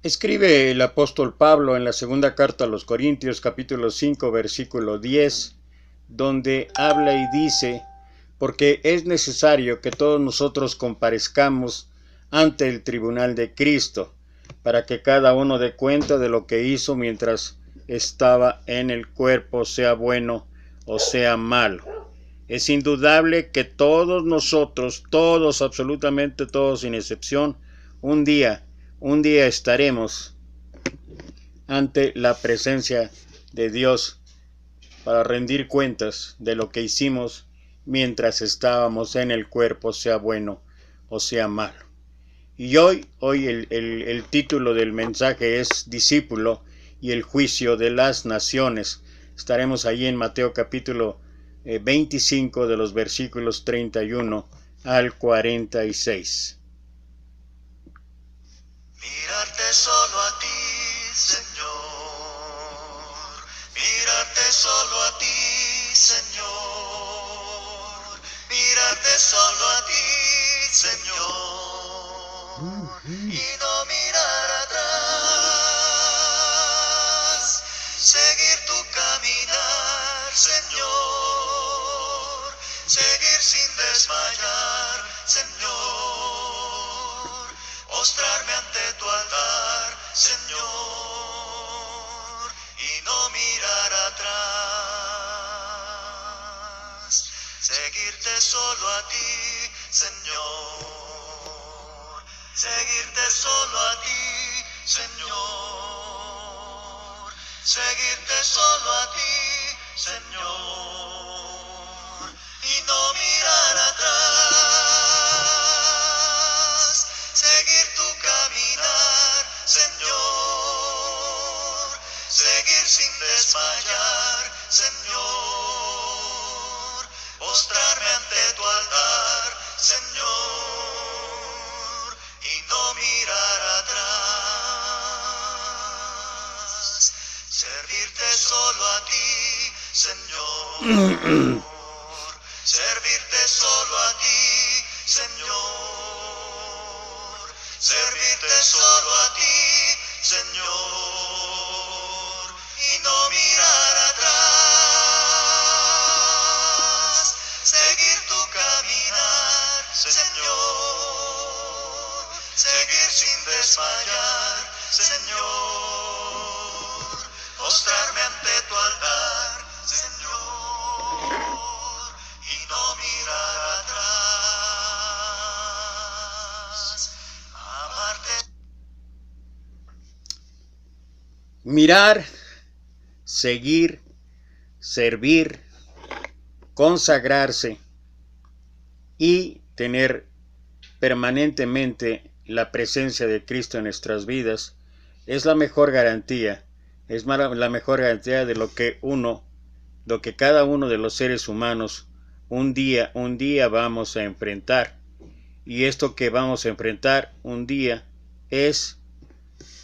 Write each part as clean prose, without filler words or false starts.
Escribe el apóstol Pablo en la segunda carta a los Corintios, capítulo 5, versículo 10, donde habla y dice: porque es necesario que todos nosotros comparezcamos ante el tribunal de Cristo, para que cada uno dé cuenta de lo que hizo mientras estaba en el cuerpo, sea bueno o sea malo. Es indudable que todos nosotros, todos, absolutamente todos sin excepción, un día estaremos ante la presencia de Dios para rendir cuentas de lo que hicimos mientras estábamos en el cuerpo, sea bueno o sea malo. Y hoy el título del mensaje es Discípulo y el juicio de las naciones. Estaremos ahí en Mateo capítulo 25 de los versículos 31 al 46. Mírate solo a ti, Señor. Mírate solo a ti, Señor. Mírate solo a ti, Señor. Y no mirar atrás. Seguir tu caminar, Señor. Seguir sin desmayar, Señor. Postrarme ante tu altar, Señor, y no mirar atrás. Seguirte solo a ti, Señor. Seguirte solo a ti, Señor. Seguirte solo a ti, Señor, y no mirar atrás. Seguir tu caminar, Señor. Seguir sin desmayar, Señor. Postrarme ante tu altar, Señor, y no mirar atrás. Servirte solo a ti, Señor. Servirte solo a ti, Señor. Servirte solo a ti, Señor, y no mirar atrás. Seguir tu caminar, Señor. Seguir sin desmayar, Señor. Postrarme ante tu altar, Señor, y no mirar atrás. Amarte. Mirar, seguir, servir, consagrarse y tener permanentemente la presencia de Cristo en nuestras vidas es la mejor garantía, la mejor garantía de lo que cada uno de los seres humanos un día vamos a enfrentar. Y esto que vamos a enfrentar un día es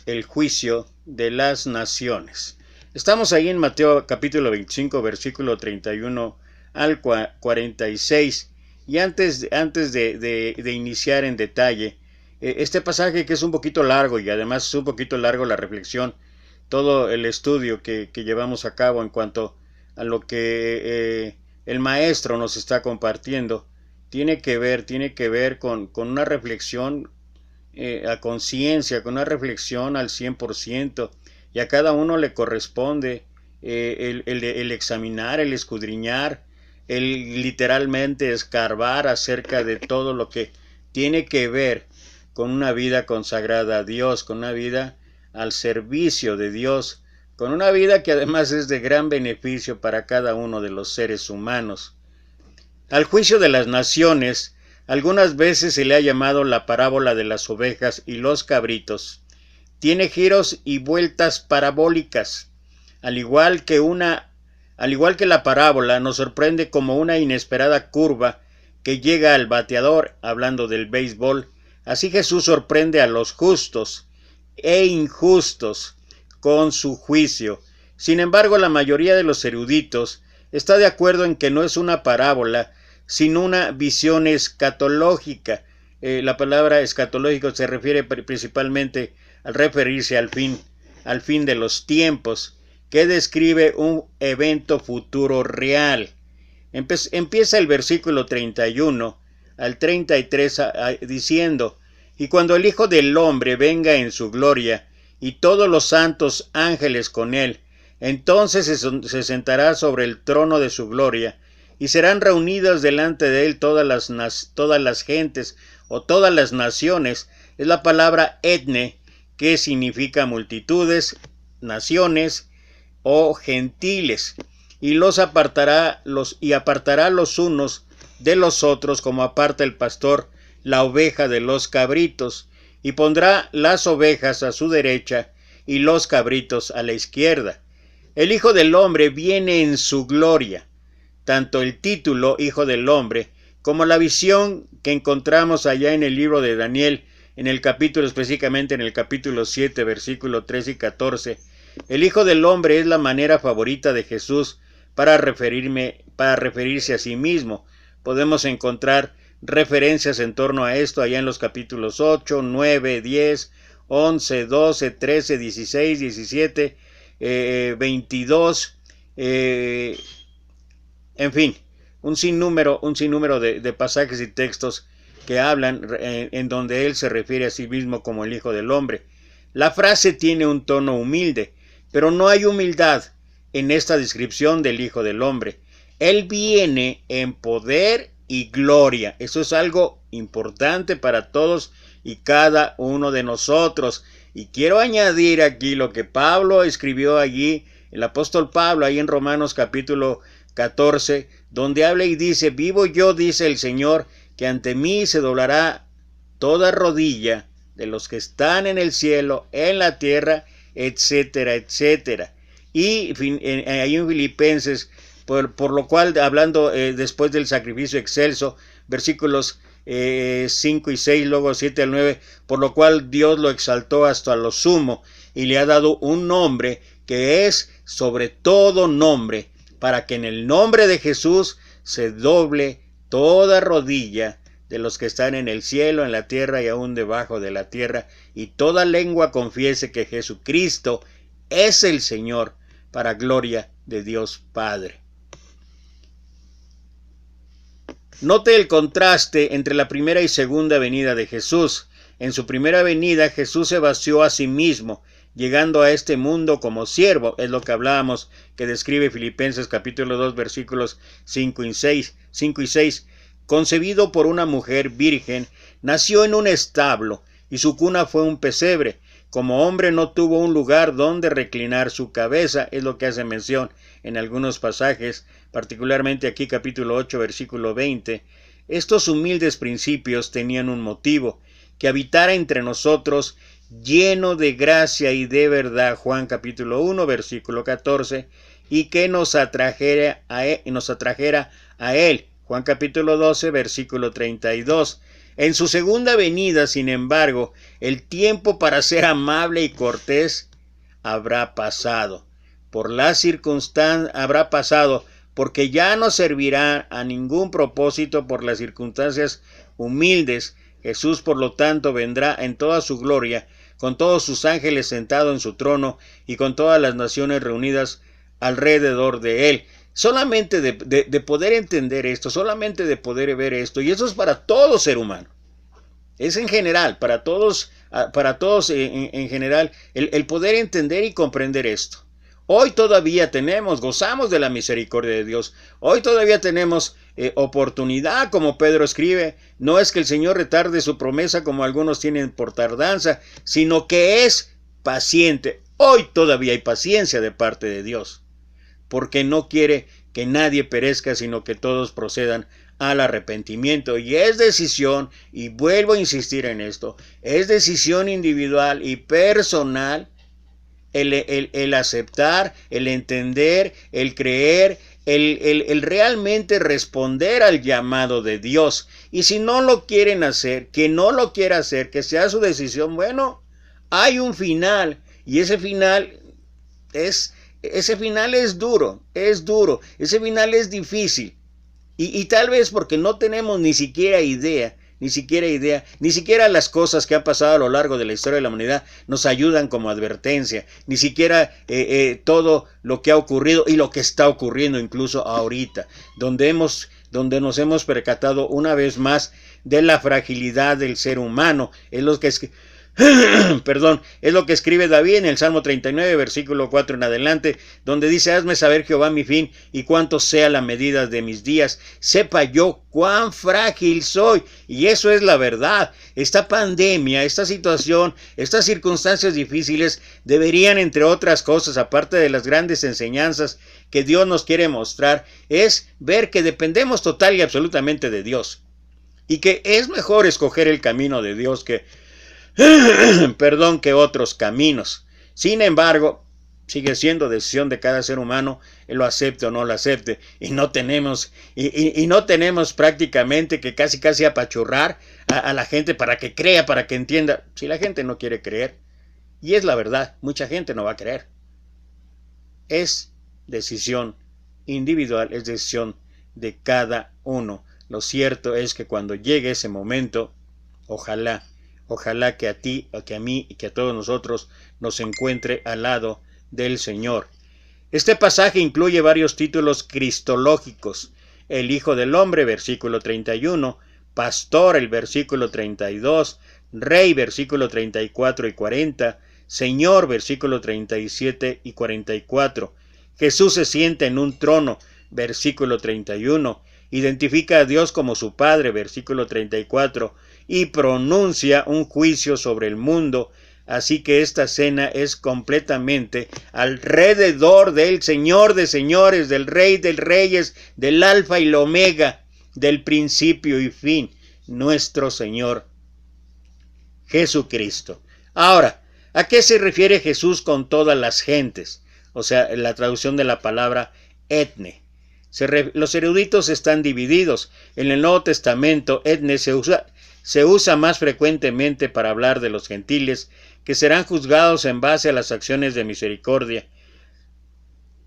el juicio de las naciones. Estamos ahí en Mateo capítulo 25, versículo 31 al 46. Y antes de iniciar en detalle este pasaje, que es un poquito largo, y además es un poquito largo la reflexión, todo el estudio que llevamos a cabo en cuanto a lo que el maestro nos está compartiendo, tiene que ver con una reflexión a conciencia, con una reflexión al 100%, y a cada uno le corresponde el examinar, el escudriñar, el literalmente escarbar acerca de todo lo que tiene que ver con una vida consagrada a Dios, con una vida al servicio de Dios, con una vida que además es de gran beneficio para cada uno de los seres humanos. Al juicio de las naciones, algunas veces se le ha llamado la parábola de las ovejas y los cabritos. Tiene giros y vueltas parabólicas, al igual que la parábola nos sorprende como una inesperada curva que llega al bateador, hablando del béisbol. Así Jesús sorprende a los justos e injustos con su juicio. Sin embargo, la mayoría de los eruditos está de acuerdo en que no es una parábola, sino una visión escatológica. La palabra escatológico se refiere principalmente al referirse al fin de los tiempos, que describe un evento futuro real. Empieza el versículo 31 al 33 diciendo: y cuando el Hijo del Hombre venga en su gloria, y todos los santos ángeles con él, entonces se sentará sobre el trono de su gloria, y serán reunidas delante de él todas las gentes o todas las naciones. Es la palabra etne, que significa multitudes, naciones o gentiles, y apartará los unos de los otros, como aparta el pastor la oveja de los cabritos, y pondrá las ovejas a su derecha y los cabritos a la izquierda. El Hijo del Hombre viene en su gloria. Tanto el título Hijo del Hombre como la visión que encontramos allá en el libro de Daniel, específicamente en el capítulo 7, versículo 13 y 14, el Hijo del Hombre es la manera favorita de Jesús para referirse a sí mismo. Podemos encontrar referencias en torno a esto allá en los capítulos 8, 9, 10, 11, 12, 13, 16, 17, 22, en fin, un sinnúmero de pasajes y textos que hablan en donde él se refiere a sí mismo como el Hijo del Hombre. La frase tiene un tono humilde, pero no hay humildad en esta descripción del Hijo del Hombre. Él viene en poder y gloria. Eso es algo importante para todos y cada uno de nosotros. Y quiero añadir aquí lo que Pablo escribió allí, el apóstol Pablo, ahí en Romanos capítulo 14, donde habla y dice: vivo yo, dice el Señor, que ante mí se doblará toda rodilla de los que están en el cielo, en la tierra, etcétera, etcétera. Y ahí en Filipenses, por lo cual, hablando después del sacrificio excelso, versículos 5 y 6, luego 7 al 9, por lo cual Dios lo exaltó hasta lo sumo y le ha dado un nombre que es sobre todo nombre, para que en el nombre de Jesús se doble toda rodilla de los que están en el cielo, en la tierra y aún debajo de la tierra, y toda lengua confiese que Jesucristo es el Señor, para gloria de Dios Padre. Note el contraste entre la primera y segunda venida de Jesús. En su primera venida, Jesús se vació a sí mismo, llegando a este mundo como siervo. Es lo que hablábamos, que describe Filipenses capítulo 2, versículos 5 y 6. Concebido por una mujer virgen, nació en un establo, y su cuna fue un pesebre. Como hombre no tuvo un lugar donde reclinar su cabeza, es lo que hace mención en algunos pasajes, particularmente aquí capítulo 8, versículo 20. Estos humildes principios tenían un motivo: que habitara entre nosotros lleno de gracia y de verdad, Juan capítulo 1, versículo 14, y que nos atrajera a él, Juan capítulo 12, versículo 32. En su segunda venida, sin embargo, el tiempo para ser amable y cortés habrá pasado. Habrá pasado, porque ya no servirá a ningún propósito por las circunstancias humildes. Jesús, por lo tanto, vendrá en toda su gloria, con todos sus ángeles sentados en su trono y con todas las naciones reunidas alrededor de él. Solamente de poder entender esto, solamente de poder ver esto, y eso es para todo ser humano, es en general, para todos en general, el poder entender y comprender esto. Hoy todavía gozamos de la misericordia de Dios, hoy todavía tenemos oportunidad, como Pedro escribe. No es que el Señor retarde su promesa como algunos tienen por tardanza, sino que es paciente. Hoy todavía hay paciencia de parte de Dios, porque no quiere que nadie perezca, sino que todos procedan al arrepentimiento. Y es decisión, y vuelvo a insistir en esto, es decisión individual y personal el aceptar, el entender, el creer, el realmente responder al llamado de Dios. Y si no lo quieren hacer, que no lo quiera hacer, que sea su decisión, bueno, hay un final, y ese final es duro, ese final es difícil, y tal vez porque no tenemos ni siquiera idea ni siquiera idea, ni siquiera las cosas que han pasado a lo largo de la historia de la humanidad nos ayudan como advertencia, ni siquiera todo lo que ha ocurrido y lo que está ocurriendo incluso ahorita, donde nos hemos percatado una vez más de la fragilidad del ser humano. Es lo que es lo que escribe David en el Salmo 39, versículo 4 en adelante, donde dice: hazme saber, Jehová, mi fin, y cuánto sea la medida de mis días, sepa yo cuán frágil soy. Y eso es la verdad. Esta pandemia, esta situación, estas circunstancias difíciles deberían, entre otras cosas, aparte de las grandes enseñanzas que Dios nos quiere mostrar, es ver que dependemos total y absolutamente de Dios, y que es mejor escoger el camino de Dios que que otros caminos. Sin embargo, sigue siendo decisión de cada ser humano, lo acepte o no lo acepte, y no tenemos prácticamente que casi apachurrar a la gente para que crea, para que entienda. Si la gente no quiere creer, y es la verdad, mucha gente no va a creer. Es decisión individual, es decisión de cada uno. Lo cierto es que cuando llegue ese momento, ojalá que a ti, que a mí y que a todos nosotros nos encuentre al lado del Señor. Este pasaje incluye varios títulos cristológicos: el Hijo del Hombre, versículo 31, Pastor, el versículo 32, Rey, versículo 34 y 40, Señor, versículo 37 y 44. Jesús se sienta en un trono, versículo 31, identifica a Dios como su Padre, versículo 34, y pronuncia un juicio sobre el mundo. Así que esta cena es completamente alrededor del Señor de señores, del Rey de reyes, del Alfa y el Omega, del principio y fin, nuestro Señor Jesucristo. Ahora, ¿a qué se refiere Jesús con todas las gentes? O sea, la traducción de la palabra etne. Los eruditos están divididos. En el Nuevo Testamento, etne se usa más frecuentemente para hablar de los gentiles, que serán juzgados en base a las acciones de misericordia.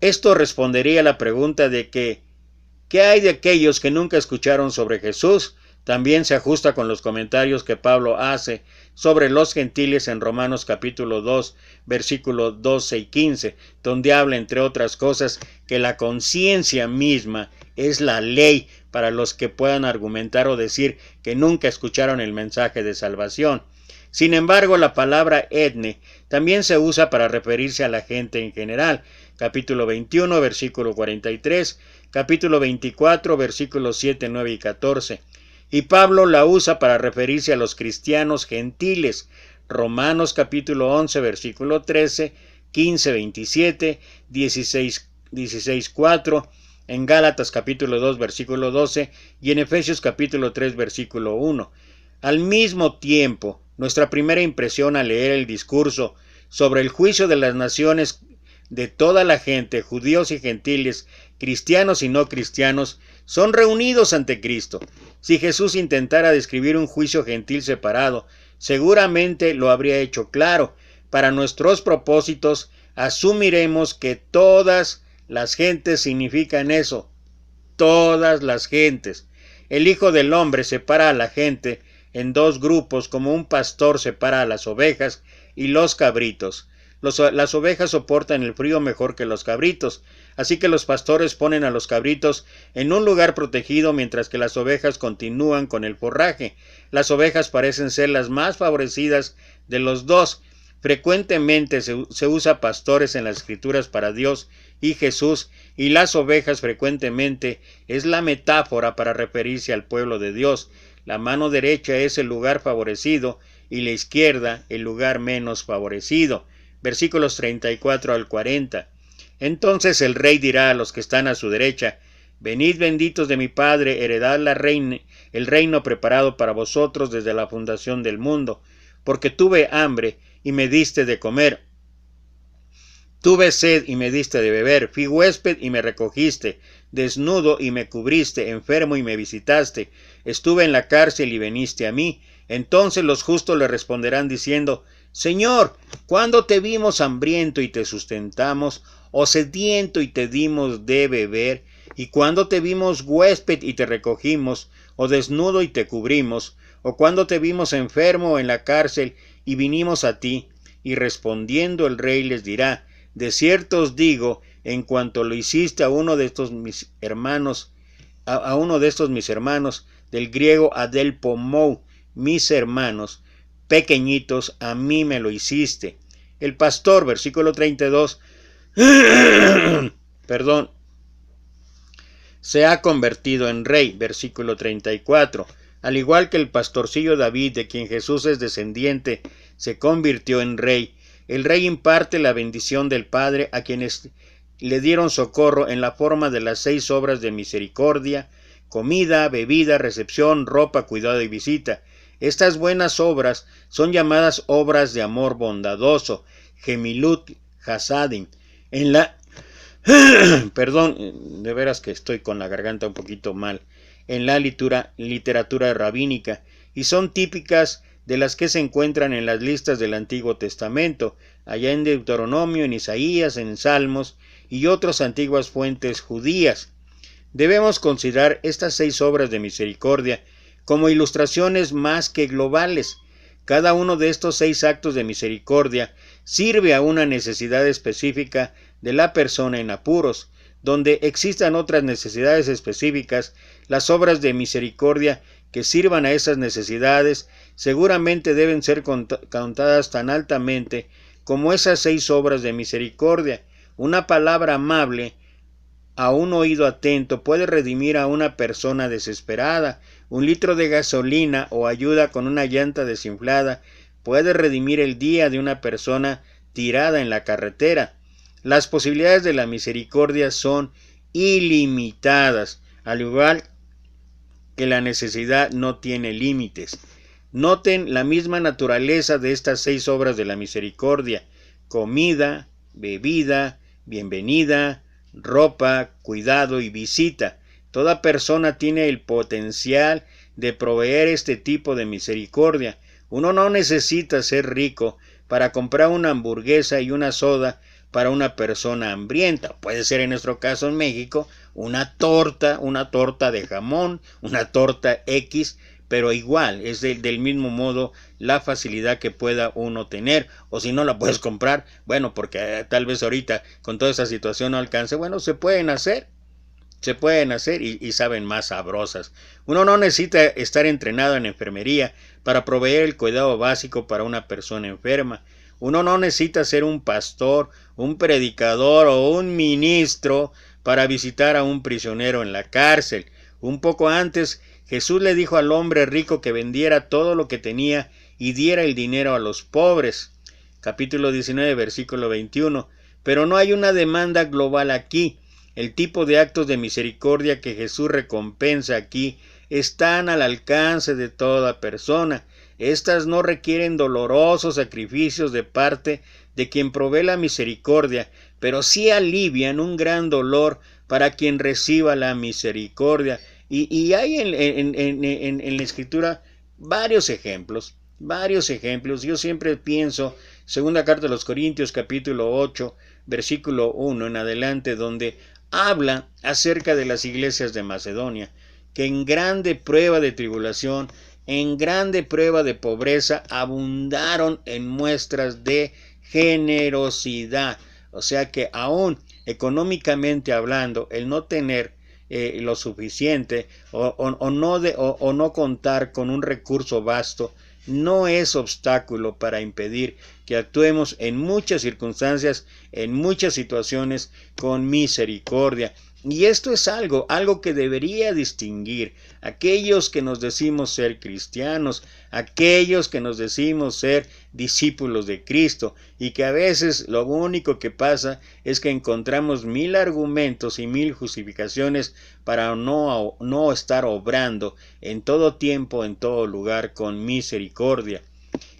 Esto respondería a la pregunta de ¿qué hay de aquellos que nunca escucharon sobre Jesús? También se ajusta con los comentarios que Pablo hace sobre los gentiles en Romanos capítulo 2, versículos 12 y 15, donde habla, entre otras cosas, que la conciencia misma es la ley para los que puedan argumentar o decir que nunca escucharon el mensaje de salvación. Sin embargo, la palabra etne también se usa para referirse a la gente en general. Capítulo 21, versículo 43, capítulo 24, versículos 7, 9 y 14. Y Pablo la usa para referirse a los cristianos gentiles. Romanos capítulo 11, versículo 13, 15, 27, 16, 4, en Gálatas capítulo 2, versículo 12, y en Efesios capítulo 3, versículo 1. Al mismo tiempo, nuestra primera impresión al leer el discurso sobre el juicio de las naciones de toda la gente, judíos y gentiles, cristianos y no cristianos, son reunidos ante Cristo. Si Jesús intentara describir un juicio gentil separado, seguramente lo habría hecho claro. Para nuestros propósitos, asumiremos que todas las gentes significan eso. Todas las gentes. El Hijo del Hombre separa a la gente en dos grupos, como un pastor separa a las ovejas y los cabritos. Las ovejas soportan el frío mejor que los cabritos, así que los pastores ponen a los cabritos en un lugar protegido mientras que las ovejas continúan con el forraje. Las ovejas parecen ser las más favorecidas de los dos. Frecuentemente se usa pastores en las Escrituras para Dios y Jesús, y las ovejas frecuentemente es la metáfora para referirse al pueblo de Dios. La mano derecha es el lugar favorecido y la izquierda el lugar menos favorecido. Versículos 34 al 40. Entonces el rey dirá a los que están a su derecha: venid benditos de mi Padre, heredad el reino preparado para vosotros desde la fundación del mundo, porque tuve hambre y me diste de comer, tuve sed y me diste de beber, fui huésped y me recogiste, desnudo y me cubriste, enfermo y me visitaste, estuve en la cárcel y viniste a mí. Entonces los justos le responderán diciendo: Señor, ¿cuándo te vimos hambriento y te sustentamos, o sediento y te dimos de beber? ¿Y cuándo te vimos huésped y te recogimos, o desnudo y te cubrimos? ¿O cuándo te vimos enfermo en la cárcel y vinimos a ti? Y respondiendo el rey les dirá: de cierto os digo, en cuanto lo hiciste a uno de estos mis hermanos, del griego adelpomou, mis hermanos pequeñitos, a mí me lo hiciste. El pastor, versículo 32, perdón, se ha convertido en rey, versículo 34. Al igual que el pastorcillo David, de quien Jesús es descendiente, se convirtió en rey. El rey imparte la bendición del Padre a quienes le dieron socorro en la forma de las 6 obras de misericordia: comida, bebida, recepción, ropa, cuidado y visita. Estas buenas obras son llamadas obras de amor bondadoso, Gemilut Hasadim. En la perdón, de veras que estoy con la garganta un poquito mal. En la literatura rabínica, y son típicas de las que se encuentran en las listas del Antiguo Testamento, allá en Deuteronomio, en Isaías, en Salmos y otras antiguas fuentes judías. Debemos considerar estas 6 obras de misericordia como ilustraciones más que globales. Cada uno de estos 6 actos de misericordia sirve a una necesidad específica de la persona en apuros. Donde existan otras necesidades específicas, las obras de misericordia que sirvan a esas necesidades seguramente deben ser contadas tan altamente como esas 6 obras de misericordia. Una palabra amable a un oído atento puede redimir a una persona desesperada. Un litro de gasolina o ayuda con una llanta desinflada puede redimir el día de una persona tirada en la carretera. Las posibilidades de la misericordia son ilimitadas, al igual que la necesidad no tiene límites. Noten la misma naturaleza de estas 6 obras de la misericordia: comida, bebida, bienvenida, ropa, cuidado y visita. Toda persona tiene el potencial de proveer este tipo de misericordia. Uno no necesita ser rico para comprar una hamburguesa y una soda para una persona hambrienta. Puede ser, en nuestro caso en México, una torta de jamón, una torta X, pero igual es del mismo modo la facilidad que pueda uno tener. O si no la puedes comprar, bueno, porque tal vez ahorita con toda esa situación no alcance, bueno, se pueden hacer y saben más sabrosas. Uno no necesita estar entrenado en enfermería para proveer el cuidado básico para una persona enferma. Uno no necesita ser un pastor, un predicador o un ministro para visitar a un prisionero en la cárcel. Un poco antes, Jesús le dijo al hombre rico que vendiera todo lo que tenía y diera el dinero a los pobres. Capítulo 19, versículo 21. Pero no hay una demanda global aquí. El tipo de actos de misericordia que Jesús recompensa aquí están al alcance de toda persona. Estas no requieren dolorosos sacrificios de parte de quien provee la misericordia, pero sí alivian un gran dolor para quien reciba la misericordia. Y hay en la Escritura varios ejemplos. Yo siempre pienso, segunda carta de los Corintios, capítulo 8, versículo 1 en adelante, donde habla acerca de las iglesias de Macedonia, que en grande prueba de tribulación, en grande prueba de pobreza, abundaron en muestras de generosidad. O sea que aún económicamente hablando, el no tener lo suficiente o no contar con un recurso vasto no es obstáculo para impedir que actuemos en muchas circunstancias, en muchas situaciones, con misericordia. Y esto es algo que debería distinguir aquellos que nos decimos ser cristianos, aquellos que nos decimos ser discípulos de Cristo, y que a veces lo único que pasa es que encontramos 1000 argumentos y 1000 justificaciones para no estar obrando en todo tiempo, en todo lugar, con misericordia.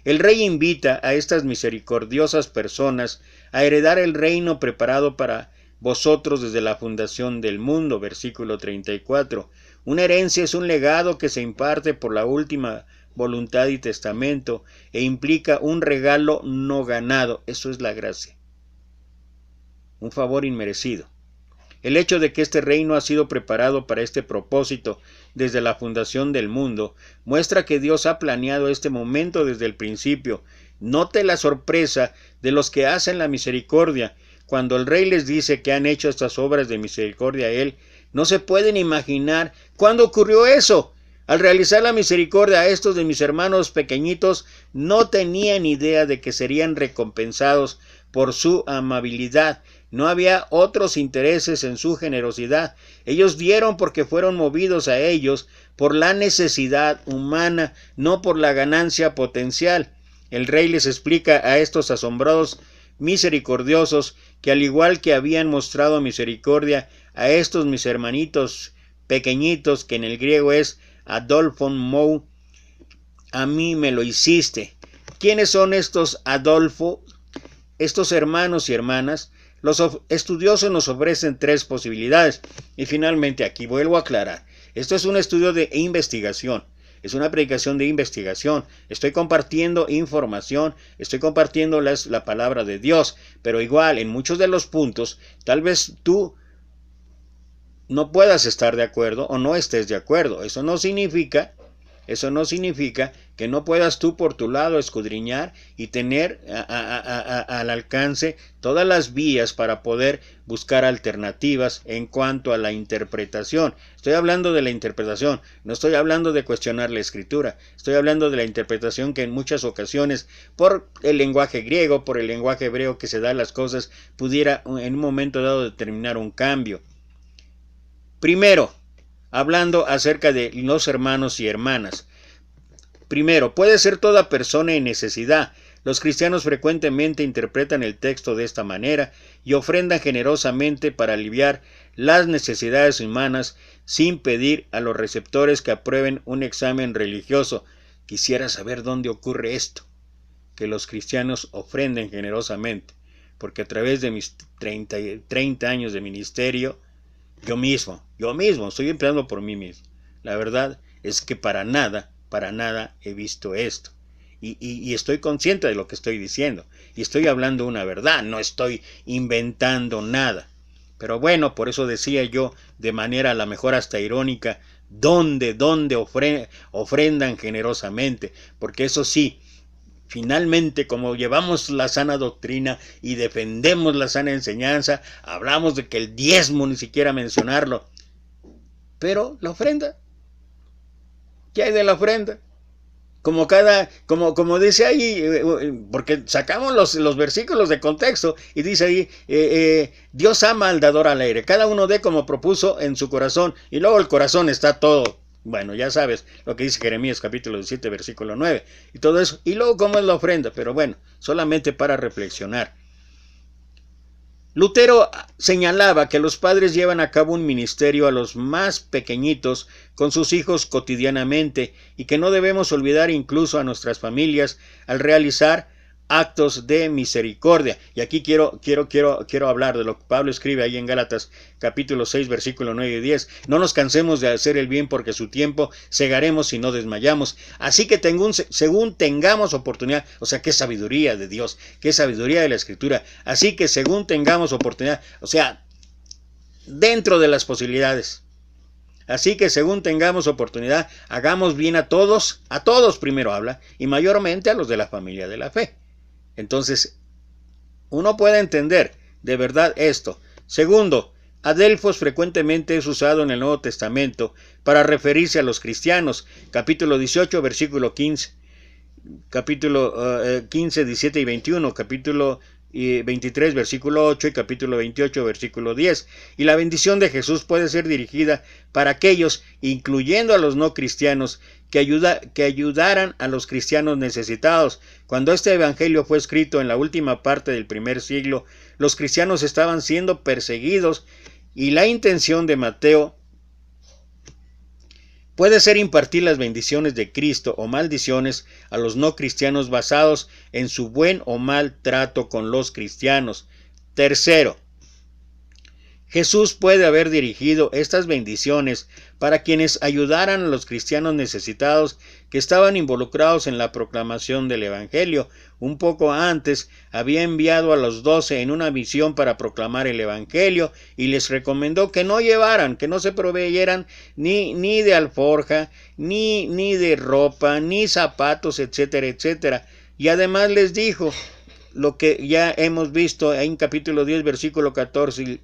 El rey invita a estas misericordiosas personas a heredar el reino preparado para vosotros desde la fundación del mundo, versículo 34. Una herencia es un legado que se imparte por la última voluntad y testamento e implica un regalo no ganado. Eso es la gracia, un favor inmerecido. El hecho de que este reino ha sido preparado para este propósito desde la fundación del mundo muestra que Dios ha planeado este momento desde el principio. Note la sorpresa de los que hacen la misericordia. Cuando el rey les dice que han hecho estas obras de misericordia a él, no se pueden imaginar cuándo ocurrió eso. Al realizar la misericordia a estos de mis hermanos pequeñitos, no tenían idea de que serían recompensados por su amabilidad. No había otros intereses en su generosidad. Ellos dieron porque fueron movidos a ellos por la necesidad humana, no por la ganancia potencial. El rey les explica a estos asombrados misericordiosos que al igual que habían mostrado misericordia a estos mis hermanitos pequeñitos, que en el griego es Adolphon Mou, a mí me lo hiciste. ¿Quiénes son estos Adolfo? Estos hermanos y hermanas. Los estudiosos nos ofrecen tres posibilidades. Y finalmente aquí vuelvo a aclarar. Esto es un estudio de investigación. Es una predicación de investigación. Estoy compartiendo información, estoy compartiendo la palabra de Dios. Pero igual, en muchos de los puntos, tal vez tú no puedas estar de acuerdo o no estés de acuerdo. Eso no significa que no puedas tú por tu lado escudriñar y tener al alcance todas las vías para poder buscar alternativas en cuanto a la interpretación. Estoy hablando de la interpretación, no estoy hablando de cuestionar la escritura, estoy hablando de la interpretación que en muchas ocasiones, por el lenguaje griego, por el lenguaje hebreo que se da a las cosas, pudiera en un momento dado determinar un cambio. Primero, hablando acerca de los hermanos y hermanas. Primero, puede ser toda persona en necesidad. Los cristianos frecuentemente interpretan el texto de esta manera y ofrendan generosamente para aliviar las necesidades humanas sin pedir a los receptores que aprueben un examen religioso. Quisiera saber dónde ocurre esto, que los cristianos ofrenden generosamente, porque a través de mis 30 años de ministerio, yo mismo, estoy empleando por mí mismo. La verdad es que para nada he visto esto. Y estoy consciente de lo que estoy diciendo. Y estoy hablando una verdad, no estoy inventando nada. Pero bueno, por eso decía yo, de manera a lo mejor hasta irónica, ¿dónde ofrendan generosamente? Porque eso sí, finalmente, como llevamos la sana doctrina y defendemos la sana enseñanza, hablamos de que el diezmo ni siquiera mencionarlo. Pero la ofrenda, ¿qué hay de la ofrenda? Como dice ahí, porque sacamos los versículos de contexto y dice ahí, Dios ama al dador alegre, cada uno dé como propuso en su corazón, y luego el corazón está todo, bueno, ya sabes lo que dice Jeremías capítulo 17 versículo 9 y todo eso, y luego cómo es la ofrenda, pero bueno, solamente para reflexionar. Lutero señalaba que los padres llevan a cabo un ministerio a los más pequeñitos con sus hijos cotidianamente y que no debemos olvidar incluso a nuestras familias al realizar actos de misericordia. Y aquí quiero hablar de lo que Pablo escribe ahí en Gálatas capítulo 6 versículo 9 y 10. No nos cansemos de hacer el bien porque su tiempo segaremos si no desmayamos. Así que según tengamos oportunidad, o sea, qué sabiduría de Dios, qué sabiduría de la Escritura. Así que según tengamos oportunidad, o sea, dentro de las posibilidades. Así que según tengamos oportunidad, hagamos bien a todos primero habla, y mayormente a los de la familia de la fe. Entonces, uno puede entender de verdad esto. Segundo, adelfos frecuentemente es usado en el Nuevo Testamento para referirse a los cristianos. Capítulo 18, versículo 15. Capítulo 15, 17 y 21. Capítulo 23, versículo 8 y capítulo 28, versículo 10. Y la bendición de Jesús puede ser dirigida para aquellos, incluyendo a los no cristianos, que ayudaran a los cristianos necesitados. Cuando este evangelio fue escrito en la última parte del primer siglo, los cristianos estaban siendo perseguidos y la intención de Mateo puede ser impartir las bendiciones de Cristo o maldiciones a los no cristianos basados en su buen o mal trato con los cristianos. Tercero, Jesús puede haber dirigido estas bendiciones para quienes ayudaran a los cristianos necesitados que estaban involucrados en la proclamación del Evangelio. Un poco antes había enviado a los 12 en una misión para proclamar el Evangelio y les recomendó que no llevaran, que no se proveyeran ni de alforja, ni de ropa, ni zapatos, etcétera, etcétera. Y además les dijo lo que ya hemos visto en capítulo 10, versículo 14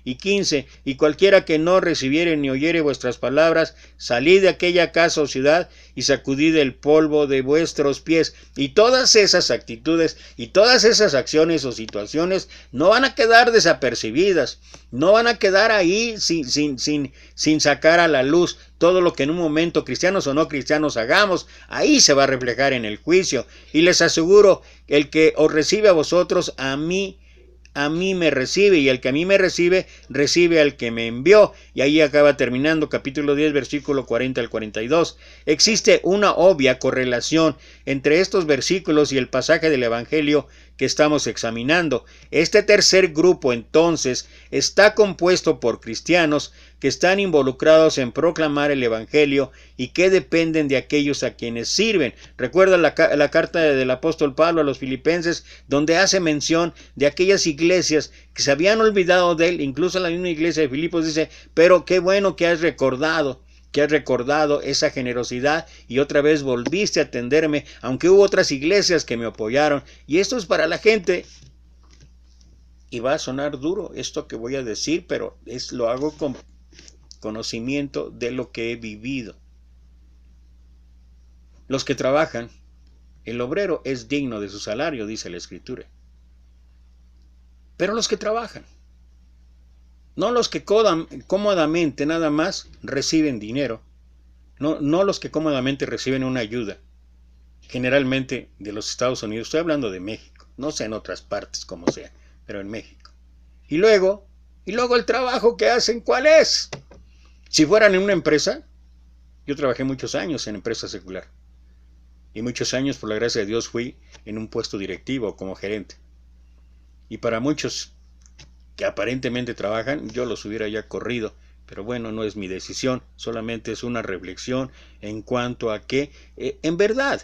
y 15, y cualquiera que no recibiere ni oyere vuestras palabras, salid de aquella casa o ciudad y sacudid el polvo de vuestros pies. Y todas esas actitudes y todas esas acciones o situaciones no van a quedar desapercibidas, no van a quedar ahí sin sacar a la luz. Todo lo que en un momento, cristianos o no cristianos, hagamos, ahí se va a reflejar en el juicio. Y les aseguro, el que os recibe a vosotros, a mí me recibe, y el que a mí me recibe, recibe al que me envió. Y ahí acaba terminando capítulo 10, versículo 40 al 42. Existe una obvia correlación entre estos versículos y el pasaje del Evangelio que estamos examinando. Este tercer grupo, entonces, está compuesto por cristianos que están involucrados en proclamar el Evangelio y que dependen de aquellos a quienes sirven. Recuerda la carta del apóstol Pablo a los Filipenses, donde hace mención de aquellas iglesias que se habían olvidado de él. Incluso la misma iglesia de Filipos dice: pero qué bueno que has recordado esa generosidad y otra vez volviste a atenderme, aunque hubo otras iglesias que me apoyaron. Y esto es para la gente, y va a sonar duro esto que voy a decir, pero lo hago con conocimiento de lo que he vivido. Los que trabajan, el obrero es digno de su salario, dice la Escritura. Pero los que trabajan, no los que cómodamente nada más reciben dinero, no los que cómodamente reciben una ayuda, generalmente de los Estados Unidos. Estoy hablando de México, no sé en otras partes como sea, pero en México. Y luego el trabajo que hacen, ¿cuál es? Si fueran en una empresa, yo trabajé muchos años en empresa secular, y muchos años, por la gracia de Dios, fui en un puesto directivo como gerente. Y para muchos que aparentemente trabajan, yo los hubiera ya corrido, pero bueno, no es mi decisión, solamente es una reflexión en cuanto a que en verdad,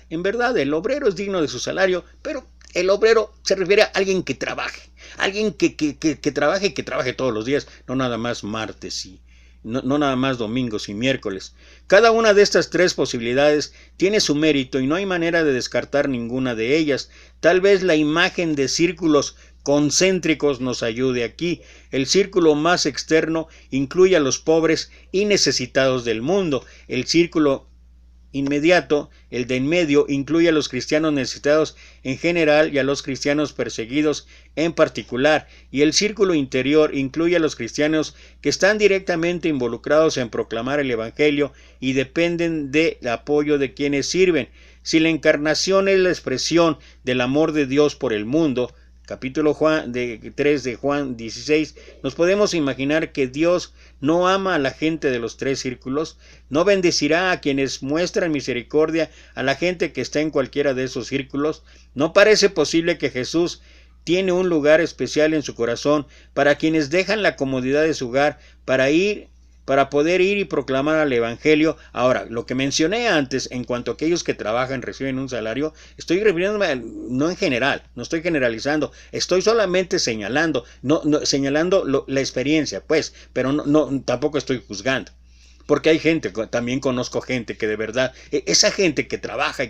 el obrero es digno de su salario, pero el obrero se refiere a alguien que trabaje, alguien que trabaje todos los días, no nada más martes y no nada más domingos y miércoles. Cada una de estas tres posibilidades tiene su mérito y no hay manera de descartar ninguna de ellas. Tal vez la imagen de círculos concéntricos nos ayude aquí. El círculo más externo incluye a los pobres y necesitados del mundo. El círculo inmediato, el de en medio, incluye a los cristianos necesitados en general y a los cristianos perseguidos en particular, y el círculo interior incluye a los cristianos que están directamente involucrados en proclamar el Evangelio y dependen del apoyo de quienes sirven. Si la encarnación es la expresión del amor de Dios por el mundo, capítulo 3 de Juan 16, nos podemos imaginar que Dios no ama a la gente de los tres círculos, no bendecirá a quienes muestran misericordia a la gente que está en cualquiera de esos círculos. No parece posible que Jesús tiene un lugar especial en su corazón para quienes dejan la comodidad de su hogar para poder ir y proclamar al Evangelio. Ahora, lo que mencioné antes en cuanto a aquellos que trabajan reciben un salario, estoy refiriéndome no en general, no estoy generalizando, estoy solamente señalando, señalando la experiencia, pues, pero tampoco estoy juzgando. Porque hay gente, también conozco gente que de verdad, esa gente que trabaja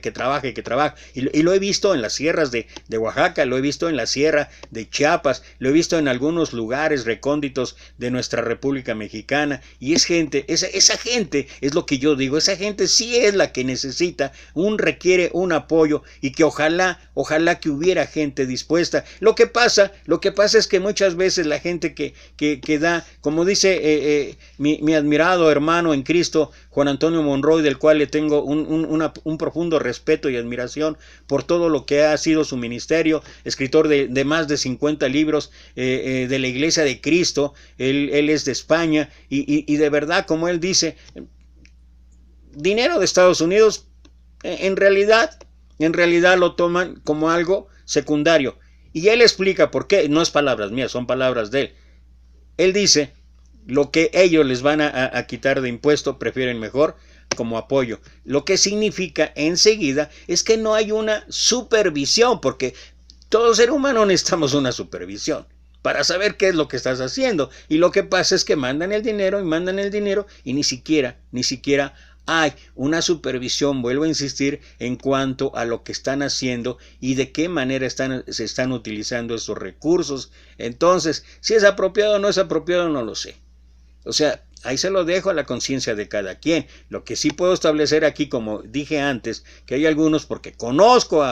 y lo he visto en las sierras de Oaxaca, lo he visto en la sierra de Chiapas, lo he visto en algunos lugares recónditos de nuestra República Mexicana, y esa gente es lo que yo digo, esa gente sí es la que necesita, requiere un apoyo, y que ojalá que hubiera gente dispuesta. Lo que pasa es que muchas veces la gente que da, como dice mi admirado hermano en Cristo, Juan Antonio Monroy, del cual le tengo un profundo respeto y admiración por todo lo que ha sido su ministerio, escritor de más de 50 libros de la Iglesia de Cristo. Él es de España y de verdad, como él dice, dinero de Estados Unidos en realidad lo toman como algo secundario, y él explica por qué. No es palabras mías, son palabras de él. Él dice, lo que ellos les van a quitar de impuesto, prefieren mejor como apoyo. Lo que significa enseguida es que no hay una supervisión, porque todo ser humano necesitamos una supervisión para saber qué es lo que estás haciendo. Y lo que pasa es que mandan el dinero y ni siquiera hay una supervisión, vuelvo a insistir, en cuanto a lo que están haciendo y de qué manera se están utilizando esos recursos. Entonces, si es apropiado o no es apropiado, no lo sé. O sea, ahí se lo dejo a la conciencia de cada quien. Lo que sí puedo establecer aquí, como dije antes, que hay algunos, porque conozco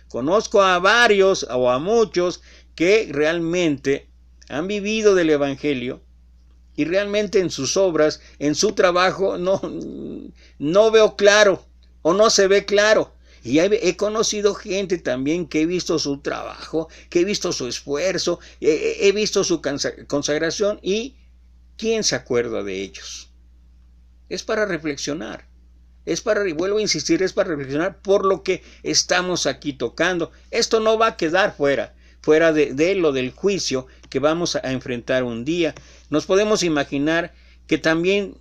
conozco a varios o a muchos que realmente han vivido del Evangelio y realmente en sus obras, en su trabajo, no veo claro o no se ve claro. Y he conocido gente también que he visto su trabajo, que he visto su esfuerzo, he visto su consagración y ¿quién se acuerda de ellos? Es para reflexionar, y vuelvo a insistir, es para reflexionar por lo que estamos aquí tocando. Esto no va a quedar fuera de lo del juicio que vamos a enfrentar un día. Nos podemos imaginar que también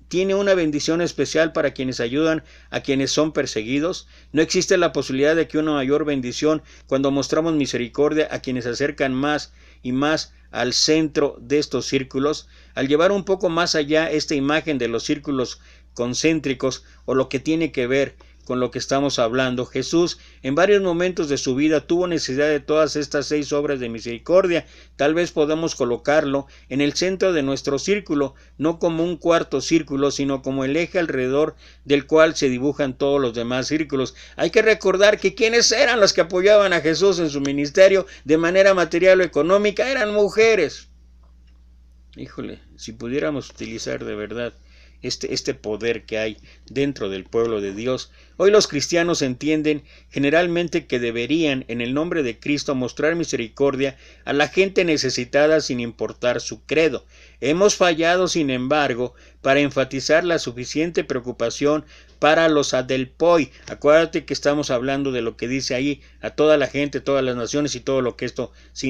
tiene una bendición especial para quienes ayudan a quienes son perseguidos. No existe la posibilidad de que una mayor bendición cuando mostramos misericordia a quienes se acercan más y más al centro de estos círculos. Al llevar un poco más allá esta imagen de los círculos concéntricos o lo que tiene que ver con lo que estamos hablando, Jesús en varios momentos de su vida tuvo necesidad de todas estas 6 obras de misericordia. Tal vez podamos colocarlo en el centro de nuestro círculo, no como un cuarto círculo, sino como el eje alrededor del cual se dibujan todos los demás círculos. Hay que recordar que quienes eran los que apoyaban a Jesús en su ministerio de manera material o económica eran mujeres. Híjole, si pudiéramos utilizar de verdad este poder que hay dentro del pueblo de Dios. Hoy los cristianos entienden generalmente que deberían, en el nombre de Cristo, mostrar misericordia a la gente necesitada sin importar su credo. Hemos fallado, sin embargo, para enfatizar la suficiente preocupación para los adelpoi. Acuérdate que estamos hablando de lo que dice ahí, a toda la gente, todas las naciones y todo lo que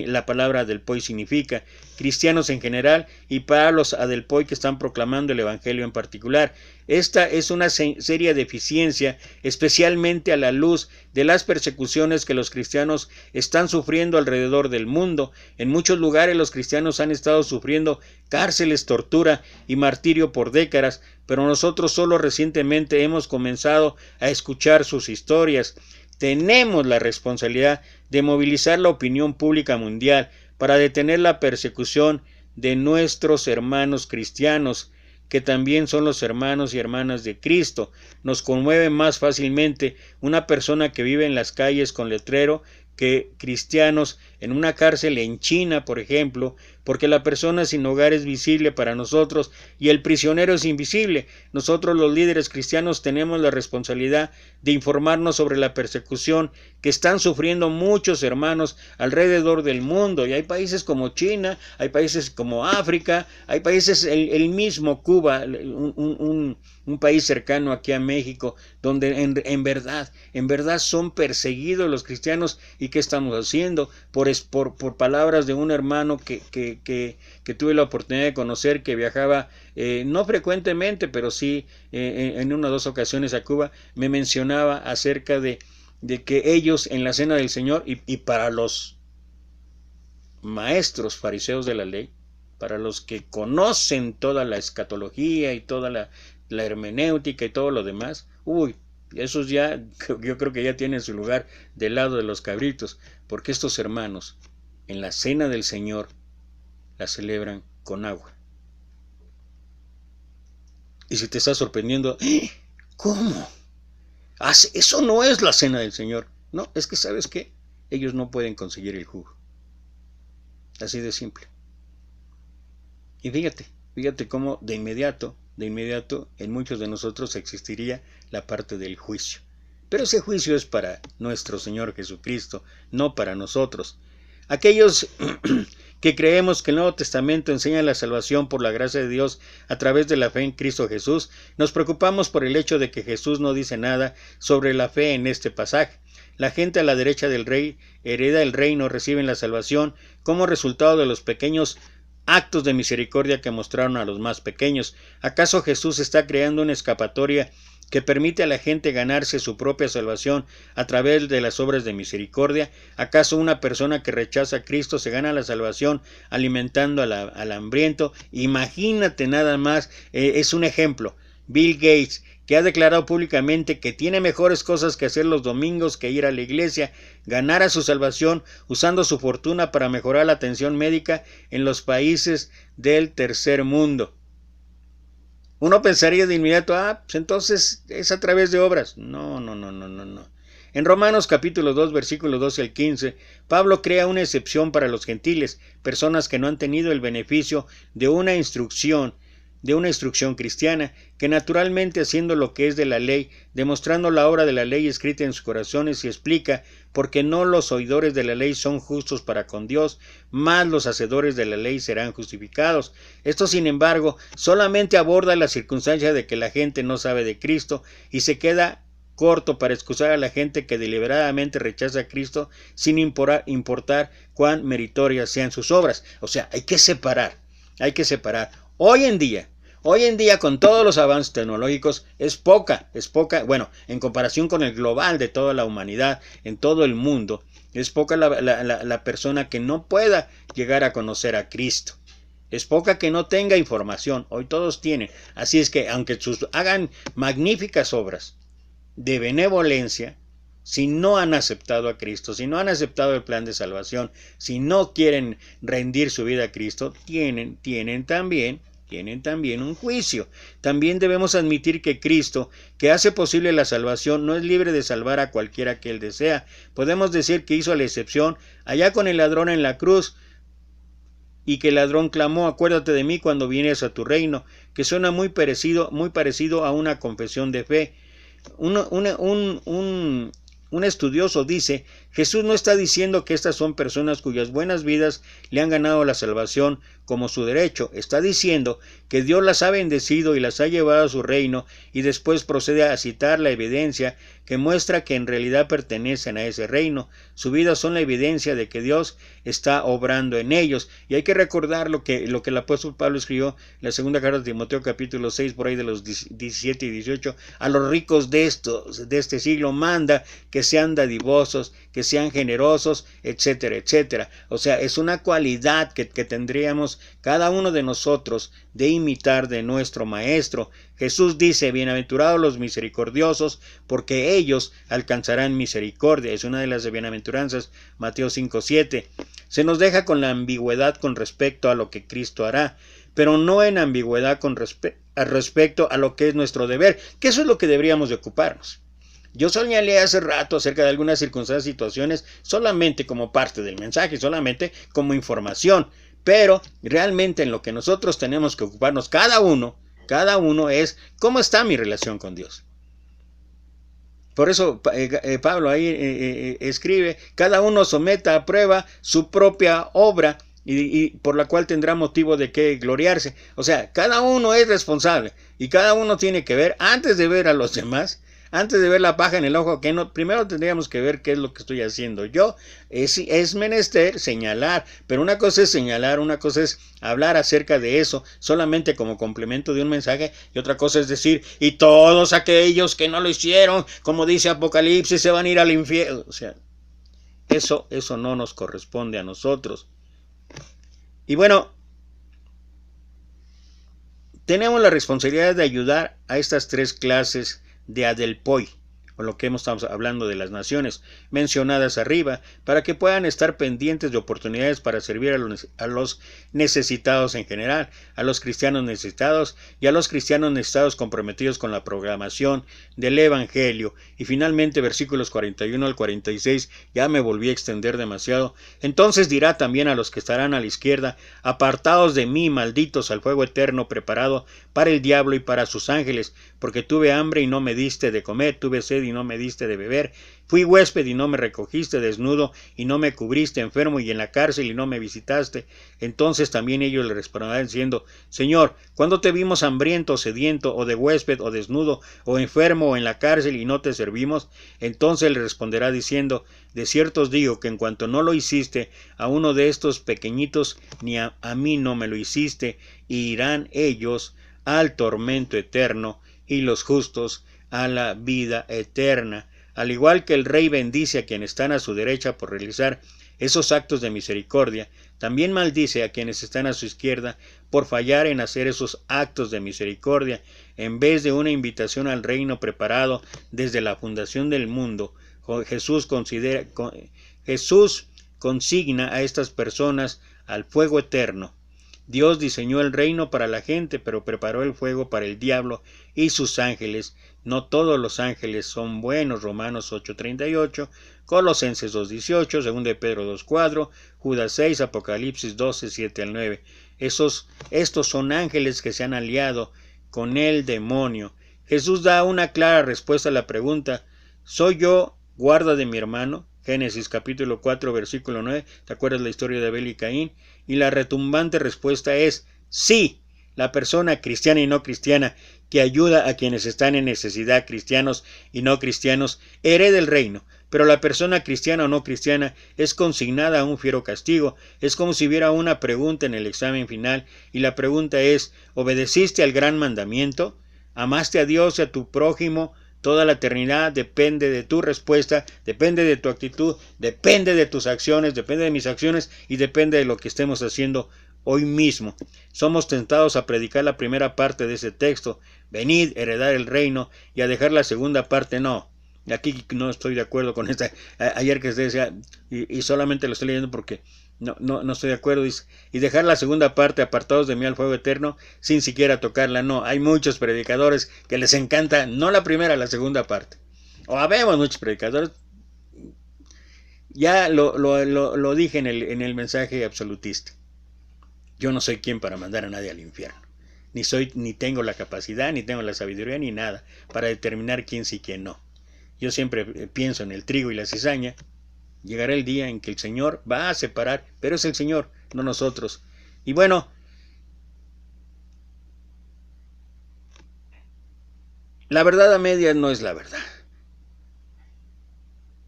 la palabra adelpoi significa, cristianos en general y para los adelpoi que están proclamando el evangelio en particular. Esta es una seria deficiencia, especialmente a la luz de las persecuciones que los cristianos están sufriendo alrededor del mundo. En muchos lugares los cristianos han estado sufriendo cárceles, tortura y martirio por décadas, pero nosotros solo recientemente hemos comenzado a escuchar sus historias. Tenemos la responsabilidad de movilizar la opinión pública mundial para detener la persecución de nuestros hermanos cristianos, que también son los hermanos y hermanas de Cristo. Nos conmueve más fácilmente una persona que vive en las calles con letrero que cristianos en una cárcel en China, por ejemplo, porque la persona sin hogar es visible para nosotros y el prisionero es invisible. Nosotros los líderes cristianos tenemos la responsabilidad de informarnos sobre la persecución que están sufriendo muchos hermanos alrededor del mundo, y hay países como China, hay países como África, hay países, el mismo Cuba, un país cercano aquí a México, donde en verdad son perseguidos los cristianos. ¿Y qué estamos haciendo? Por palabras de un hermano que tuve la oportunidad de conocer, que viajaba no frecuentemente, pero sí en una o dos ocasiones a Cuba, me mencionaba acerca de que ellos en la cena del Señor, y para los maestros fariseos de la ley, para los que conocen toda la escatología y toda la hermenéutica y todo lo demás, esos ya, yo creo que ya tienen su lugar del lado de los cabritos, porque estos hermanos en la cena del Señor la celebran con agua. Y si te está sorprendiendo, ¿cómo? Eso no es la cena del Señor. No, es que ¿sabes qué? Ellos no pueden conseguir el jugo. Así de simple. Y fíjate cómo de inmediato en muchos de nosotros existiría la parte del juicio. Pero ese juicio es para nuestro Señor Jesucristo, no para nosotros. Aquellos que creemos que el Nuevo Testamento enseña la salvación por la gracia de Dios a través de la fe en Cristo Jesús, nos preocupamos por el hecho de que Jesús no dice nada sobre la fe en este pasaje. La gente a la derecha del rey hereda el reino, reciben la salvación como resultado de los pequeños actos de misericordia que mostraron a los más pequeños. ¿Acaso Jesús está creando una escapatoria que permite a la gente ganarse su propia salvación a través de las obras de misericordia? ¿Acaso una persona que rechaza a Cristo se gana la salvación alimentando al hambriento? Imagínate nada más, es un ejemplo. Bill Gates, que ha declarado públicamente que tiene mejores cosas que hacer los domingos que ir a la iglesia, ganara su salvación usando su fortuna para mejorar la atención médica en los países del tercer mundo. Uno pensaría de inmediato, pues entonces es a través de obras. No. En Romanos capítulo 2, versículos 12 al 15, Pablo crea una excepción para los gentiles, personas que no han tenido el beneficio de una instrucción cristiana, que naturalmente haciendo lo que es de la ley, demostrando la obra de la ley escrita en sus corazones, y explica porque no los oidores de la ley son justos para con Dios, mas los hacedores de la ley serán justificados. Esto, sin embargo, solamente aborda la circunstancia de que la gente no sabe de Cristo y se queda corto para excusar a la gente que deliberadamente rechaza a Cristo sin importar cuán meritorias sean sus obras. O sea, hay que separar. Hoy en día, con todos los avances tecnológicos, es poca, bueno, en comparación con el global de toda la humanidad, en todo el mundo, es poca la persona que no pueda llegar a conocer a Cristo. Es poca que no tenga información. Hoy todos tienen. Así es que, aunque hagan magníficas obras de benevolencia, si no han aceptado a Cristo, si no han aceptado el plan de salvación, si no quieren rendir su vida a Cristo, tienen también un juicio. También debemos admitir que Cristo, que hace posible la salvación, no es libre de salvar a cualquiera que Él desea. Podemos decir que hizo la excepción allá con el ladrón en la cruz, y que el ladrón clamó, acuérdate de mí cuando vienes a tu reino, que suena muy parecido a una confesión de fe. Un estudioso dice, Jesús no está diciendo que estas son personas cuyas buenas vidas le han ganado la salvación como su derecho. Está diciendo que Dios las ha bendecido y las ha llevado a su reino, y después procede a citar la evidencia que muestra que en realidad pertenecen a ese reino. Su vida son la evidencia de que Dios está obrando en ellos. Y hay que recordar lo que el apóstol Pablo escribió en la segunda carta de Timoteo capítulo 6, por ahí de los 17 y 18, a los ricos de este siglo manda que sean dadivosos, que sean generosos, etcétera, etcétera. O sea, es una cualidad que tendríamos cada uno de nosotros de imitar de nuestro Maestro. Jesús dice, bienaventurados los misericordiosos, porque ellos alcanzarán misericordia. Es una de las bienaventuranzas, Mateo 5:7. Se nos deja con la ambigüedad con respecto a lo que Cristo hará, pero no en ambigüedad con respecto a lo que es nuestro deber, que eso es lo que deberíamos de ocuparnos. Yo señalé hace rato acerca de algunas circunstancias y situaciones solamente como parte del mensaje, solamente como información, pero realmente en lo que nosotros tenemos que ocuparnos cada uno es cómo está mi relación con Dios. Por eso Pablo ahí escribe, cada uno someta a prueba su propia obra y por la cual tendrá motivo de qué gloriarse. O sea, cada uno es responsable y cada uno tiene que ver, antes de ver a los demás, antes de ver la paja en el ojo, primero tendríamos que ver qué es lo que estoy haciendo yo. Es menester señalar, pero una cosa es señalar, una cosa es hablar acerca de eso solamente como complemento de un mensaje, y otra cosa es decir, y todos aquellos que no lo hicieron, como dice Apocalipsis, se van a ir al infierno. O sea, eso no nos corresponde a nosotros. Y bueno, tenemos la responsabilidad de ayudar a estas tres clases de adelpoi, o lo que estamos hablando de las naciones mencionadas arriba, para que puedan estar pendientes de oportunidades para servir a los necesitados en general, a los cristianos necesitados y a los cristianos necesitados comprometidos con la proclamación del Evangelio. Y finalmente, versículos 41 al 46, ya me volví a extender demasiado. Entonces dirá también a los que estarán a la izquierda, apartaos de mí, malditos, al fuego eterno preparado para el diablo y para sus ángeles, porque tuve hambre y no me diste de comer, tuve sed y y no me diste de beber, fui huésped y no me recogiste, desnudo y no me cubriste, enfermo y en la cárcel y no me visitaste. Entonces también ellos le responderán diciendo, Señor, ¿cuándo te vimos hambriento, sediento, o de huésped, o desnudo, o enfermo, o en la cárcel y no te servimos? Entonces le responderá diciendo, de cierto os digo que en cuanto no lo hiciste a uno de estos pequeñitos, ni a mí no me lo hiciste, y irán ellos al tormento eterno, y los justos a la vida eterna. Al igual que el Rey bendice a quienes están a su derecha por realizar esos actos de misericordia, también maldice a quienes están a su izquierda por fallar en hacer esos actos de misericordia. En vez de una invitación al reino preparado desde la fundación del mundo, Jesús consigna a estas personas al fuego eterno. Dios diseñó el reino para la gente, pero preparó el fuego para el diablo y sus ángeles. No todos los ángeles son buenos. Romanos 8:38, Colosenses 2:18, 2 de Pedro 2:4, Judas 6, Apocalipsis 12:7-9. Estos son ángeles que se han aliado con el demonio. Jesús da una clara respuesta a la pregunta, ¿soy yo guarda de mi hermano? Génesis capítulo 4 versículo 9, ¿te acuerdas la historia de Abel y Caín? Y la retumbante respuesta es sí. La persona cristiana y no cristiana que ayuda a quienes están en necesidad, cristianos y no cristianos, hereda el reino. Pero la persona cristiana o no cristiana es consignada a un fiero castigo. Es como si hubiera una pregunta en el examen final y la pregunta es, ¿obedeciste al gran mandamiento? ¿Amaste a Dios y a tu prójimo? Toda la eternidad depende de tu respuesta, depende de tu actitud, depende de tus acciones, depende de mis acciones y depende de lo que estemos haciendo hoy mismo. Somos tentados a predicar la primera parte de ese texto, venid, heredar el reino, y a dejar la segunda parte, no. Aquí no estoy de acuerdo con esta. Ayer que usted decía, y solamente lo estoy leyendo porque no estoy de acuerdo, y dejar la segunda parte, apartados de mí al fuego eterno, sin siquiera tocarla. No, hay muchos predicadores que les encanta, no la primera, la segunda parte. O habemos muchos predicadores. Ya lo dije en el mensaje absolutista. Yo no soy quien para mandar a nadie al infierno. Ni tengo la capacidad, ni tengo la sabiduría, ni nada para determinar quién sí y quién no. Yo siempre pienso en el trigo y la cizaña. Llegará el día en que el Señor va a separar, pero es el Señor, no nosotros. Y bueno, la verdad a medias no es la verdad.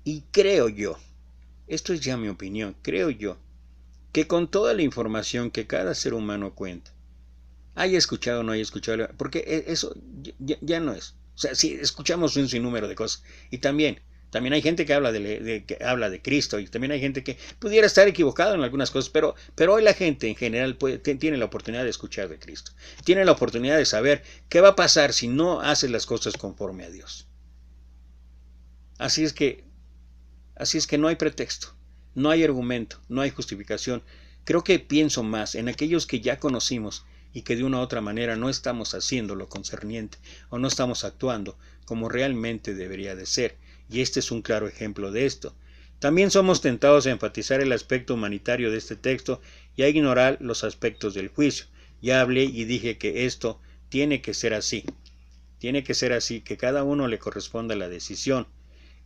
Y creo yo, esto es ya mi opinión, creo yo, que con toda la información que cada ser humano cuenta, haya escuchado o no haya escuchado, porque eso ya no es. O sea, sí, escuchamos un sinnúmero de cosas. Y también hay gente que habla de Cristo, y también hay gente que pudiera estar equivocado en algunas cosas, pero hoy la gente en general tiene la oportunidad de escuchar de Cristo. Tiene la oportunidad de saber qué va a pasar si no haces las cosas conforme a Dios. Así es que no hay pretexto, no hay argumento, no hay justificación. Creo que pienso más en aquellos que ya conocimos y que de una u otra manera no estamos haciendo lo concerniente o no estamos actuando como realmente debería de ser, y este es un claro ejemplo de esto. También somos tentados a enfatizar el aspecto humanitario de este texto y a ignorar los aspectos del juicio. Ya hablé y dije que esto tiene que ser así, que cada uno le corresponda la decisión.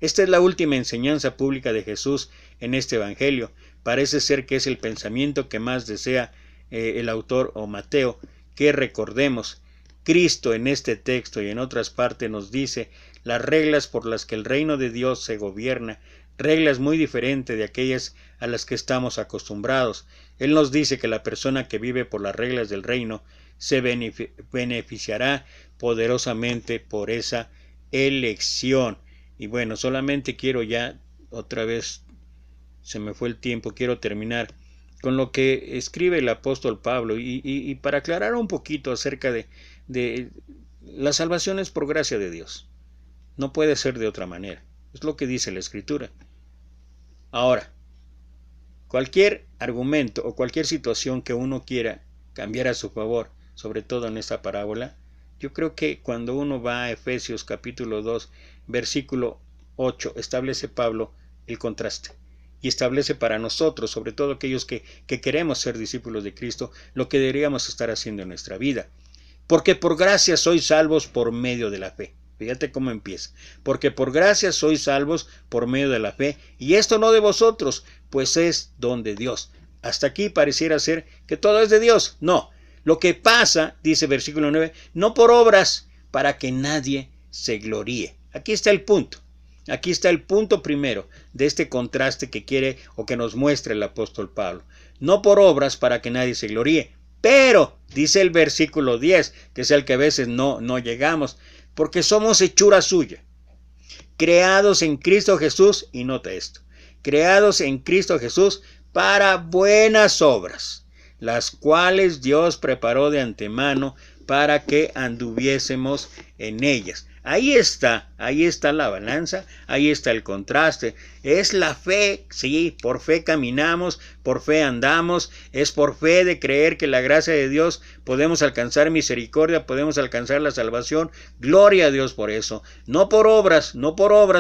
Esta es la última enseñanza pública de Jesús en este Evangelio. Parece ser que es el pensamiento que más desea el autor o Mateo, que recordemos. Cristo en este texto y en otras partes nos dice las reglas por las que el reino de Dios se gobierna, reglas muy diferentes de aquellas a las que estamos acostumbrados. Él nos dice que la persona que vive por las reglas del reino se beneficiará poderosamente por esa elección. Y bueno, solamente quiero ya, otra vez se me fue el tiempo, quiero terminar con lo que escribe el apóstol Pablo y para aclarar un poquito acerca de la salvación es por gracia de Dios. No puede ser de otra manera. Es lo que dice la Escritura. Ahora, cualquier argumento o cualquier situación que uno quiera cambiar a su favor, sobre todo en esta parábola, yo creo que cuando uno va a Efesios capítulo 2, versículo 8, establece Pablo el contraste. Y establece para nosotros, sobre todo aquellos que queremos ser discípulos de Cristo, lo que deberíamos estar haciendo en nuestra vida. Porque por gracia sois salvos por medio de la fe. Fíjate cómo empieza. Porque por gracia sois salvos por medio de la fe, y esto no de vosotros, pues es don de Dios. Hasta aquí pareciera ser que todo es de Dios. No, lo que pasa, dice versículo 9, no por obras para que nadie se gloríe. Aquí está el punto. Aquí está el punto primero de este contraste que quiere o que nos muestra el apóstol Pablo. No por obras para que nadie se gloríe, pero, dice el versículo 10, que es el que a veces no llegamos, porque somos hechura suya, creados en Cristo Jesús, y nota esto, creados en Cristo Jesús para buenas obras, las cuales Dios preparó de antemano para que anduviésemos en ellas. Ahí está la balanza, ahí está el contraste. Es la fe, sí, por fe caminamos, por fe andamos, es por fe de creer que la gracia de Dios podemos alcanzar misericordia, podemos alcanzar la salvación. Gloria a Dios por eso. No por obras,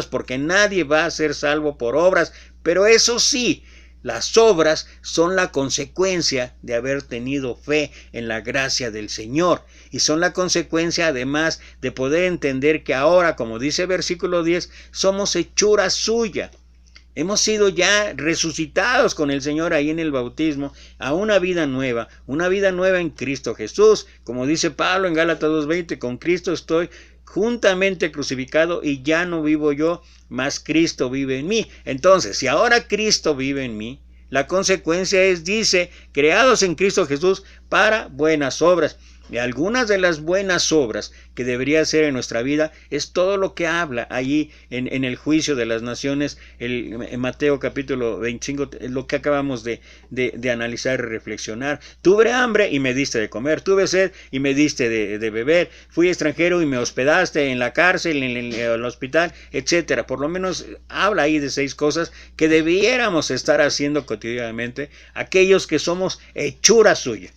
porque nadie va a ser salvo por obras, pero eso sí, las obras son la consecuencia de haber tenido fe en la gracia del Señor, y son la consecuencia además de poder entender que ahora, como dice el versículo 10, somos hechura suya. Hemos sido ya resucitados con el Señor ahí en el bautismo a una vida nueva en Cristo Jesús. Como dice Pablo en Gálatas 2:20, con Cristo estoy juntamente crucificado y ya no vivo yo, mas Cristo vive en mí. Entonces, si ahora Cristo vive en mí, la consecuencia es, dice, creados en Cristo Jesús para buenas obras. Y algunas de las buenas obras que debería hacer en nuestra vida es todo lo que habla allí en el juicio de las naciones, en Mateo capítulo 25, lo que acabamos de analizar y reflexionar. Tuve hambre y me diste de comer, tuve sed y me diste de beber, fui extranjero y me hospedaste, en la cárcel, en el hospital, etcétera. Por lo menos habla ahí de 6 cosas que debiéramos estar haciendo cotidianamente aquellos que somos hechura suya.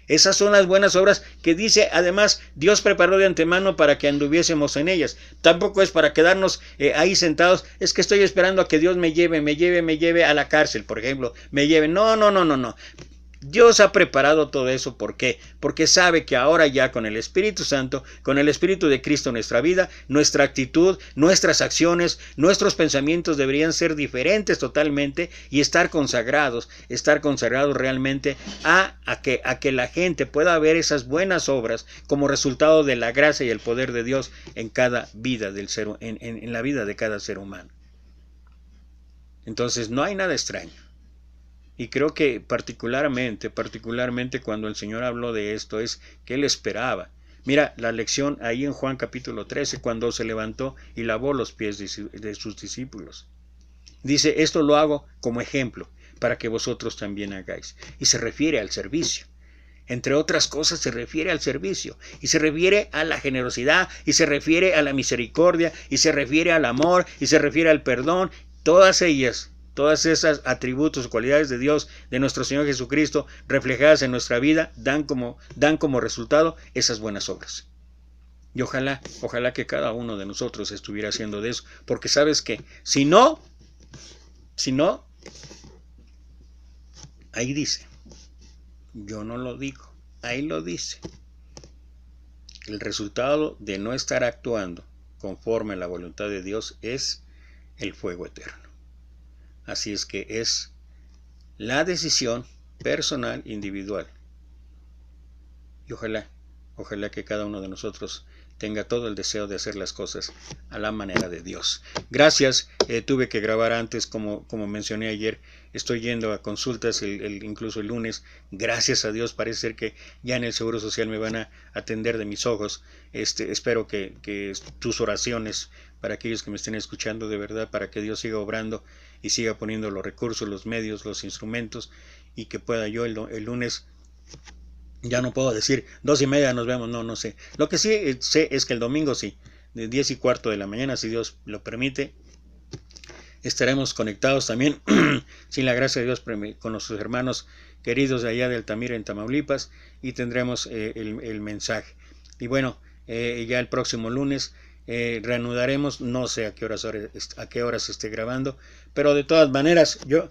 Esas son las buenas obras que dice, además, Dios preparó de antemano para que anduviésemos en ellas. Tampoco es para quedarnos ahí sentados, es que estoy esperando a que Dios me lleve a la cárcel, por ejemplo, me lleve. No. Dios ha preparado todo eso. ¿Por qué? Porque sabe que ahora ya con el Espíritu Santo, con el Espíritu de Cristo en nuestra vida, nuestra actitud, nuestras acciones, nuestros pensamientos deberían ser diferentes totalmente y estar consagrados realmente a que la gente pueda ver esas buenas obras como resultado de la gracia y el poder de Dios en cada vida del ser, en la vida de cada ser humano. Entonces no hay nada extraño. Y creo que particularmente cuando el Señor habló de esto es que Él esperaba. Mira la lección ahí en Juan capítulo 13, cuando se levantó y lavó los pies de sus discípulos. Dice, esto lo hago como ejemplo, para que vosotros también hagáis. Y se refiere al servicio. Entre otras cosas se refiere al servicio, y se refiere a la generosidad, y se refiere a la misericordia, y se refiere al amor, y se refiere al perdón. Todas esas atributos o cualidades de Dios, de nuestro Señor Jesucristo, reflejadas en nuestra vida, dan como resultado esas buenas obras. Y ojalá que cada uno de nosotros estuviera haciendo de eso, porque sabes que si no, ahí dice, yo no lo digo, ahí lo dice, el resultado de no estar actuando conforme a la voluntad de Dios es el fuego eterno. Así es que es la decisión personal, individual. Y ojalá que cada uno de nosotros tenga todo el deseo de hacer las cosas a la manera de Dios. Gracias, tuve que grabar antes, como mencioné ayer, estoy yendo a consultas incluso el lunes. Gracias a Dios, parece ser que ya en el Seguro Social me van a atender de mis ojos. Espero que tus oraciones, para aquellos que me estén escuchando, de verdad, para que Dios siga obrando y siga poniendo los recursos, los medios, los instrumentos, y que pueda yo el lunes, ya no puedo decir 2:30 nos vemos, no sé. Lo que sí sé es que el domingo sí, de 10:15 de la mañana, si Dios lo permite, estaremos conectados también, sin la gracia de Dios, con nuestros hermanos queridos de allá de Altamira, en Tamaulipas, y tendremos el mensaje. Y bueno, ya el próximo lunes reanudaremos, no sé a qué horas esté grabando, pero de todas maneras yo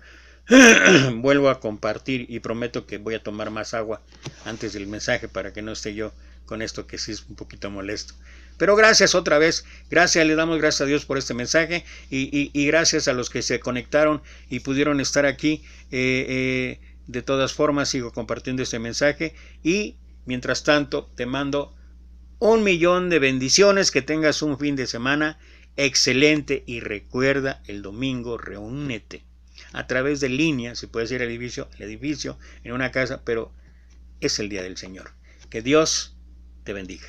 vuelvo a compartir y prometo que voy a tomar más agua antes del mensaje para que no esté yo con esto que sí es un poquito molesto. Pero gracias otra vez, gracias, le damos gracias a Dios por este mensaje y gracias a los que se conectaron y pudieron estar aquí. De todas formas sigo compartiendo este mensaje y mientras tanto te mando 1,000,000 de bendiciones, que tengas un fin de semana excelente y recuerda, el domingo reúnete a través de línea, si puedes ir al edificio, en una casa, pero es el día del Señor. Que Dios te bendiga.